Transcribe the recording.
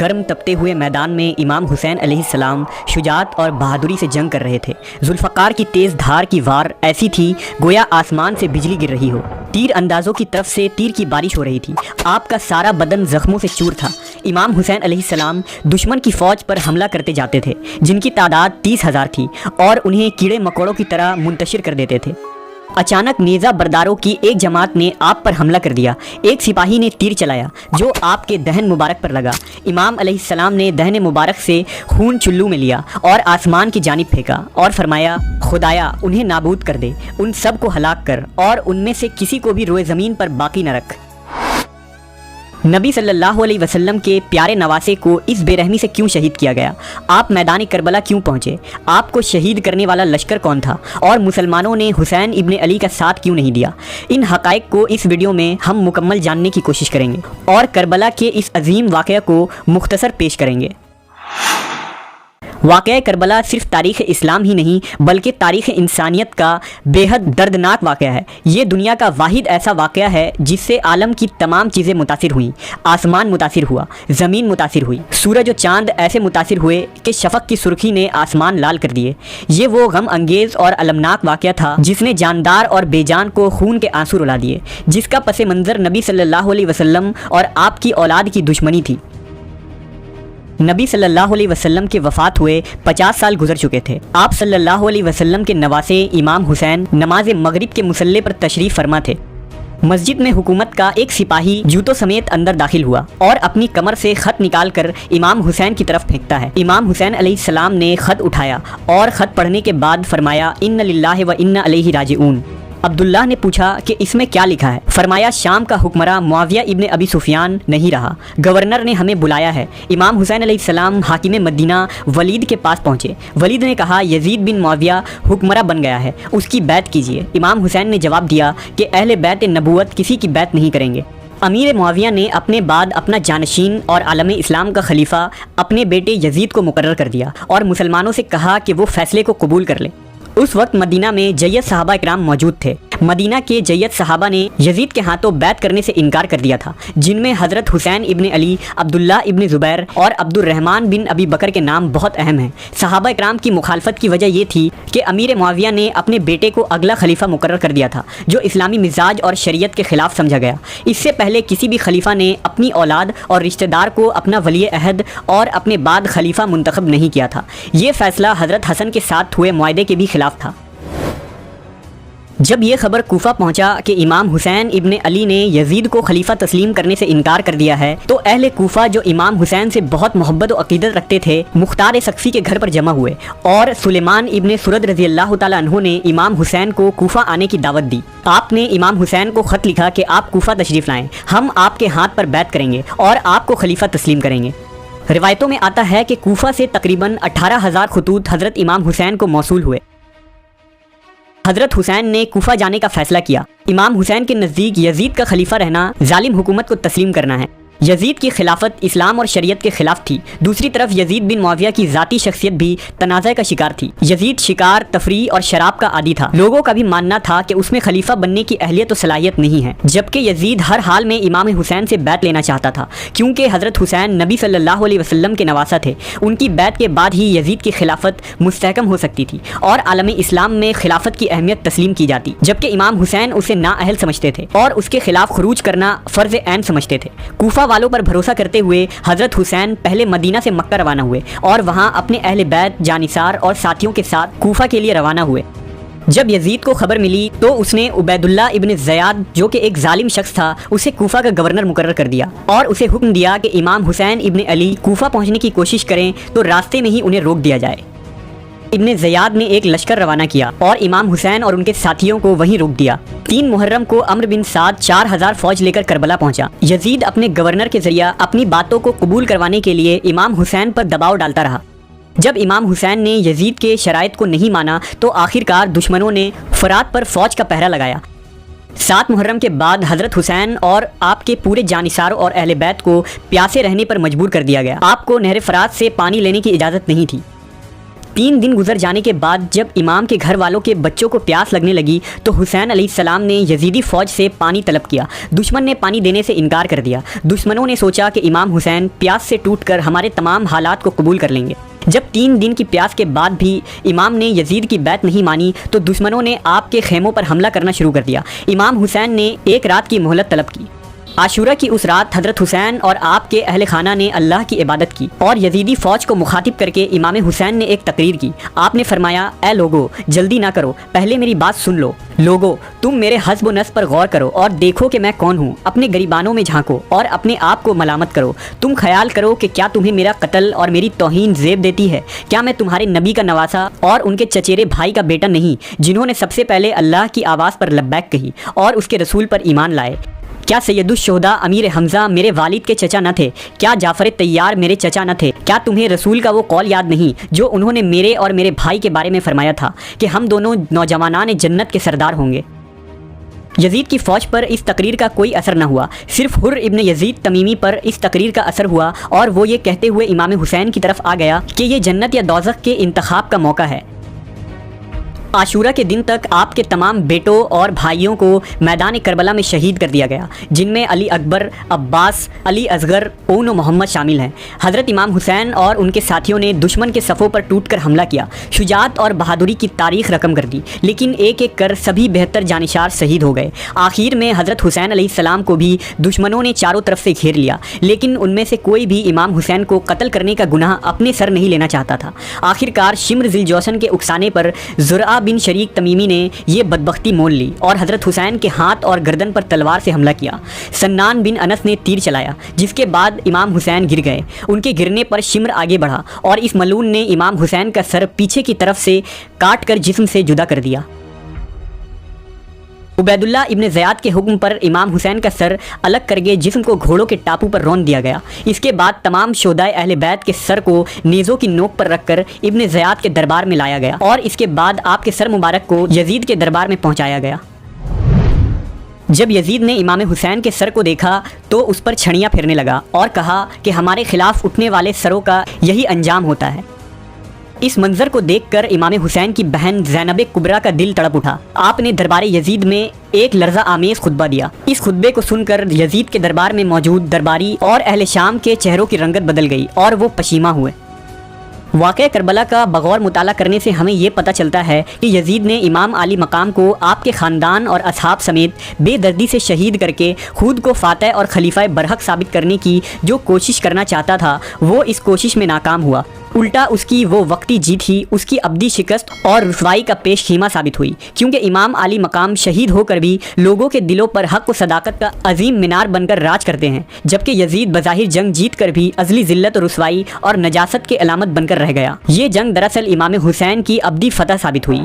گرم تپتے ہوئے میدان میں امام حسین علیہ السلام شجاعت اور بہادری سے جنگ کر رہے تھے۔ ذوالفقار کی تیز دھار کی وار ایسی تھی گویا آسمان سے بجلی گر رہی ہو۔ تیر اندازوں کی طرف سے تیر کی بارش ہو رہی تھی۔ آپ کا سارا بدن زخموں سے چور تھا۔ امام حسین علیہ السلام دشمن کی فوج پر حملہ کرتے جاتے تھے جن کی تعداد 30,000 تھی اور انہیں کیڑے مکوڑوں کی طرح منتشر کر دیتے تھے۔ اچانک نیزہ برداروں کی ایک جماعت نے آپ پر حملہ کر دیا۔ ایک سپاہی نے تیر چلایا جو آپ کے دہن مبارک پر لگا۔ امام علیہ السلام نے دہن مبارک سے خون چلو میں لیا اور آسمان کی جانب پھینکا اور فرمایا، خدایا انہیں نابود کر دے، ان سب کو ہلاک کر اور ان میں سے کسی کو بھی روئے زمین پر باقی نہ رکھ۔ نبی صلی اللہ علیہ وسلم کے پیارے نواسے کو اس بے رحمی سے کیوں شہید کیا گیا؟ آپ میدان کربلا کیوں پہنچے؟ آپ کو شہید کرنے والا لشکر کون تھا؟ اور مسلمانوں نے حسین ابن علی کا ساتھ کیوں نہیں دیا؟ ان حقائق کو اس ویڈیو میں ہم مکمل جاننے کی کوشش کریں گے اور کربلا کے اس عظیم واقعہ کو مختصر پیش کریں گے۔ واقعہ کربلا صرف تاریخ اسلام ہی نہیں بلکہ تاریخ انسانیت کا بے حد دردناک واقعہ ہے۔ یہ دنیا کا واحد ایسا واقعہ ہے جس سے عالم کی تمام چیزیں متاثر ہوئیں۔ آسمان متاثر ہوا، زمین متاثر ہوئی، سورج و چاند ایسے متاثر ہوئے کہ شفق کی سرخی نے آسمان لال کر دیے۔ یہ وہ غم انگیز اور المناک واقعہ تھا جس نے جاندار اور بے جان کو خون کے آنسو رلا دیے، جس کا پس منظر نبی صلی اللہ علیہ وسلم اور آپ کی اولاد کی دشمنی تھی۔ نبی صلی اللہ علیہ وسلم کے وفات ہوئے 50 سال گزر چکے تھے۔ آپ صلی اللہ علیہ وسلم کے نواسے امام حسین نماز مغرب کے مصلی پر تشریف فرما تھے۔ مسجد میں حکومت کا ایک سپاہی جوتوں سمیت اندر داخل ہوا اور اپنی کمر سے خط نکال کر امام حسین کی طرف پھینکتا ہے۔ امام حسین علیہ السلام نے خط اٹھایا اور خط پڑھنے کے بعد فرمایا، ان للہ و انا الیہ راجعون۔ عبداللہ نے پوچھا کہ اس میں کیا لکھا ہے؟ فرمایا، شام کا حکمراں معاویہ ابن ابی سفیان نہیں رہا، گورنر نے ہمیں بلایا ہے۔ امام حسین علیہ السلام حاکم مدینہ ولید کے پاس پہنچے۔ ولید نے کہا، یزید بن معاویہ حکمراں بن گیا ہے، اس کی بیعت کیجیے۔ امام حسین نے جواب دیا کہ اہل بیعت نبوت کسی کی بیعت نہیں کریں گے۔ امیر معاویہ نے اپنے بعد اپنا جانشین اور عالم اسلام کا خلیفہ اپنے بیٹے یزید کو مقرر کر دیا اور مسلمانوں سے کہا کہ وہ فیصلے کو قبول کر لے۔ اس وقت مدینہ میں جید صحابہ اکرام موجود تھے۔ مدینہ کے جید صحابہ نے یزید کے ہاتھوں بیعت کرنے سے انکار کر دیا تھا، جن میں حضرت حسین ابن علی، عبداللہ ابن زبیر اور عبد الرحمن بن ابی بکر کے نام بہت اہم ہیں۔ صحابہ اکرام کی مخالفت کی وجہ یہ تھی کہ امیر معاویہ نے اپنے بیٹے کو اگلا خلیفہ مقرر کر دیا تھا جو اسلامی مزاج اور شریعت کے خلاف سمجھا گیا۔ اس سے پہلے کسی بھی خلیفہ نے اپنی اولاد اور رشتہ دار کو اپنا ولی عہد اور اپنے بعد خلیفہ منتخب نہیں کیا تھا۔ یہ فیصلہ حضرت حسن کے ساتھ ہوئے معاہدے کے بھی خلاف تھا۔ جب یہ خبر کوفہ پہنچا کہ امام حسین ابن علی نے یزید کو خلیفہ تسلیم کرنے سے انکار کر دیا ہے، تو اہل کوفہ جو امام حسین سے بہت محبت و عقیدت رکھتے تھے مختار سقفی کے گھر پر جمع ہوئے اور سلیمان ابن سرد رضی اللہ تعالیٰ عنہ نے امام حسین کو کوفہ آنے کی دعوت دی۔ آپ نے امام حسین کو خط لکھا کہ آپ کوفہ تشریف لائیں، ہم آپ کے ہاتھ پر بیعت کریں گے اور آپ کو خلیفہ تسلیم کریں گے۔ روایتوں میں آتا ہے کہ کوفہ سے تقریباً 18,000 خطوط حضرت امام حسین کو موصول ہوئے۔ حضرت حسین نے کوفہ جانے کا فیصلہ کیا۔ امام حسین کے نزدیک یزید کا خلیفہ رہنا ظالم حکومت کو تسلیم کرنا ہے۔ یزید کی خلافت اسلام اور شریعت کے خلاف تھی۔ دوسری طرف یزید بن معاویہ کی ذاتی شخصیت بھی تنازع کا شکار تھی۔ یزید شکار، تفریح اور شراب کا عادی تھا۔ لوگوں کا بھی ماننا تھا کہ اس میں خلیفہ بننے کی اہلیت و صلاحیت نہیں ہے، جبکہ یزید ہر حال میں امام حسین سے بیعت لینا چاہتا تھا کیونکہ حضرت حسین نبی صلی اللہ علیہ وسلم کے نواسہ تھے۔ ان کی بیعت کے بعد ہی یزید کی خلافت مستحکم ہو سکتی تھی اور عالم اسلام میں خلافت کی اہمیت تسلیم کی جاتی، جبکہ امام حسین اسے نااہل سمجھتے تھے اور اس کے خلاف خروج کرنا فرض عین سمجھتے تھے۔ کوفہ والوں پر بھروسہ کرتے ہوئے حضرت حسین پہلے مدینہ سے مکہ روانہ ہوئے اور وہاں اپنے اہل بیت، جانثار اور ساتھیوں کے ساتھ کوفہ کے لیے روانہ ہوئے۔ جب یزید کو خبر ملی تو اس نے عبید اللہ ابن زیاد جو کہ ایک ظالم شخص تھا اسے کوفہ کا گورنر مقرر کر دیا اور اسے حکم دیا کہ امام حسین ابن علی کوفہ پہنچنے کی کوشش کریں تو راستے میں ہی انہیں روک دیا جائے۔ ابن زیاد نے ایک لشکر روانہ کیا اور امام حسین اور ان کے ساتھیوں کو وہیں روک دیا۔ 3 محرم کو عمرو بن سعد 4000 فوج لے کر کربلا پہنچا۔ یزید اپنے گورنر کے ذریعہ اپنی باتوں کو قبول کروانے کے لیے امام حسین پر دباؤ ڈالتا رہا۔ جب امام حسین نے یزید کے شرائط کو نہیں مانا تو آخرکار دشمنوں نے فرات پر فوج کا پہرا لگایا۔ 7 محرم کے بعد حضرت حسین اور آپ کے پورے جانثاروں اور اہل بیت کو پیاسے رہنے پر مجبور کر دیا گیا۔ آپ کو نہر فرات سے پانی لینے کی اجازت نہیں تھی۔ 3 دن گزر جانے کے بعد جب امام کے گھر والوں کے بچوں کو پیاس لگنے لگی تو حسین علیہ السلام نے یزیدی فوج سے پانی طلب کیا۔ دشمن نے پانی دینے سے انکار کر دیا۔ دشمنوں نے سوچا کہ امام حسین پیاس سے ٹوٹ کر ہمارے تمام حالات کو قبول کر لیں گے۔ جب 3 دن کی پیاس کے بعد بھی امام نے یزید کی بیعت نہیں مانی تو دشمنوں نے آپ کے خیموں پر حملہ کرنا شروع کر دیا۔ امام حسین نے 1 رات کی مہلت طلب کی۔ عاشورہ کی اس رات حضرت حسین اور آپ کے اہل خانہ نے اللہ کی عبادت کی اور یزیدی فوج کو مخاطب کر کے امام حسین نے ایک تقریر کی۔ آپ نے فرمایا، اے لوگو، جلدی نہ کرو، پہلے میری بات سن لو۔ لوگو، تم میرے حسب و نسب پر غور کرو اور دیکھو کہ میں کون ہوں۔ اپنے گریبانوں میں جھانکو اور اپنے آپ کو ملامت کرو۔ تم خیال کرو کہ کیا تمہیں میرا قتل اور میری توہین زیب دیتی ہے؟ کیا میں تمہارے نبی کا نواسا اور ان کے چچیرے بھائی کا بیٹا نہیں، جنہوں نے سب سے پہلے اللہ کی آواز پر لبیک کہی اور اس کے رسول پر ایمان لائے؟ کیا سید الشہداء امیر حمزہ میرے والد کے چچا نہ تھے؟ کیا جعفر طیار میرے چچا نہ تھے؟ کیا تمہیں رسول کا وہ قول یاد نہیں جو انہوں نے میرے اور میرے بھائی کے بارے میں فرمایا تھا کہ ہم دونوں نوجوانان جنت کے سردار ہوں گے؟ یزید کی فوج پر اس تقریر کا کوئی اثر نہ ہوا، صرف حر ابن یزید تمیمی پر اس تقریر کا اثر ہوا اور وہ یہ کہتے ہوئے امام حسین کی طرف آ گیا کہ یہ جنت یا دوزخ کے انتخاب کا موقع ہے۔ عاشورہ کے دن تک آپ کے تمام بیٹوں اور بھائیوں کو میدان کربلا میں شہید کر دیا گیا، جن میں علی اکبر، عباس، علی اصغر، اون و محمد شامل ہیں۔ حضرت امام حسین اور ان کے ساتھیوں نے دشمن کے صفوں پر ٹوٹ کر حملہ کیا، شجاعت اور بہادری کی تاریخ رقم کر دی، لیکن ایک ایک کر سبھی 72 جانشار شہید ہو گئے۔ آخر میں حضرت حسین علیہ السلام کو بھی دشمنوں نے چاروں طرف سے گھیر لیا، لیکن ان میں سے کوئی بھی امام حسین کو قتل کرنے کا گناہ اپنے سر نہیں لینا چاہتا تھا۔ آخر کار شمر ذی الجوشن کے اکسانے پر زرعہ بن شریک تمیمی نے یہ بدبختی مول لی اور حضرت حسین کے ہاتھ اور گردن پر تلوار سے حملہ کیا۔ سنان بن انس نے تیر چلایا، جس کے بعد امام حسین گر گئے۔ ان کے گرنے پر شمر آگے بڑھا اور اس ملعون نے امام حسین کا سر پیچھے کی طرف سے کاٹ کر جسم سے جدا کر دیا۔ عبید اللہ ابن زیاد کے حکم پر امام حسین کا سر الگ کر کے جسم کو گھوڑوں کے ٹاپو پر رون دیا گیا۔ اس کے بعد تمام شہدائے اہل بیت کے سر کو نیزوں کی نوک پر رکھ کر ابن زیاد کے دربار میں لایا گیا اور اس کے بعد آپ کے سر مبارک کو یزید کے دربار میں پہنچایا گیا۔ جب یزید نے امام حسین کے سر کو دیکھا تو اس پر چھڑیاں پھیرنے لگا اور کہا کہ ہمارے خلاف اٹھنے والے سروں کا یہی انجام ہوتا ہے۔ اس منظر کو دیکھ کر امام حسین کی بہن زینب کبریٰ کا دل تڑپ اٹھا۔ آپ نے دربار یزید میں ایک لرزہ آمیز خطبہ دیا۔ اس خطبے کو سن کر یزید کے دربار میں موجود درباری اور اہل شام کے چہروں کی رنگت بدل گئی اور وہ پشیماں ہوئے۔ واقعہ کربلا کا بغور مطالعہ کرنے سے ہمیں یہ پتہ چلتا ہے کہ یزید نے امام علی مقام کو آپ کے خاندان اور اصحاب سمیت بے دردی سے شہید کر کے خود کو فاتح اور خلیفہ برحق ثابت کرنے کی جو کوشش کرنا چاہتا تھا وہ اس کوشش میں ناکام ہوا۔ الٹا اس کی وہ وقتی جیت ہی اس کی ابدی شکست اور رسوائی کا پیش خیمہ ثابت ہوئی، کیونکہ امام علی مقام شہید ہو کر بھی لوگوں کے دلوں پر حق و صداقت کا عظیم مینار بن کر راج کرتے ہیں، جبکہ یزید بظاہر جنگ جیت کر بھی ازلی ذلت و رسوائی اور نجاست کے علامت بن کر رہ گیا۔ یہ جنگ دراصل امام حسین کی ابدی فتح ثابت ہوئی۔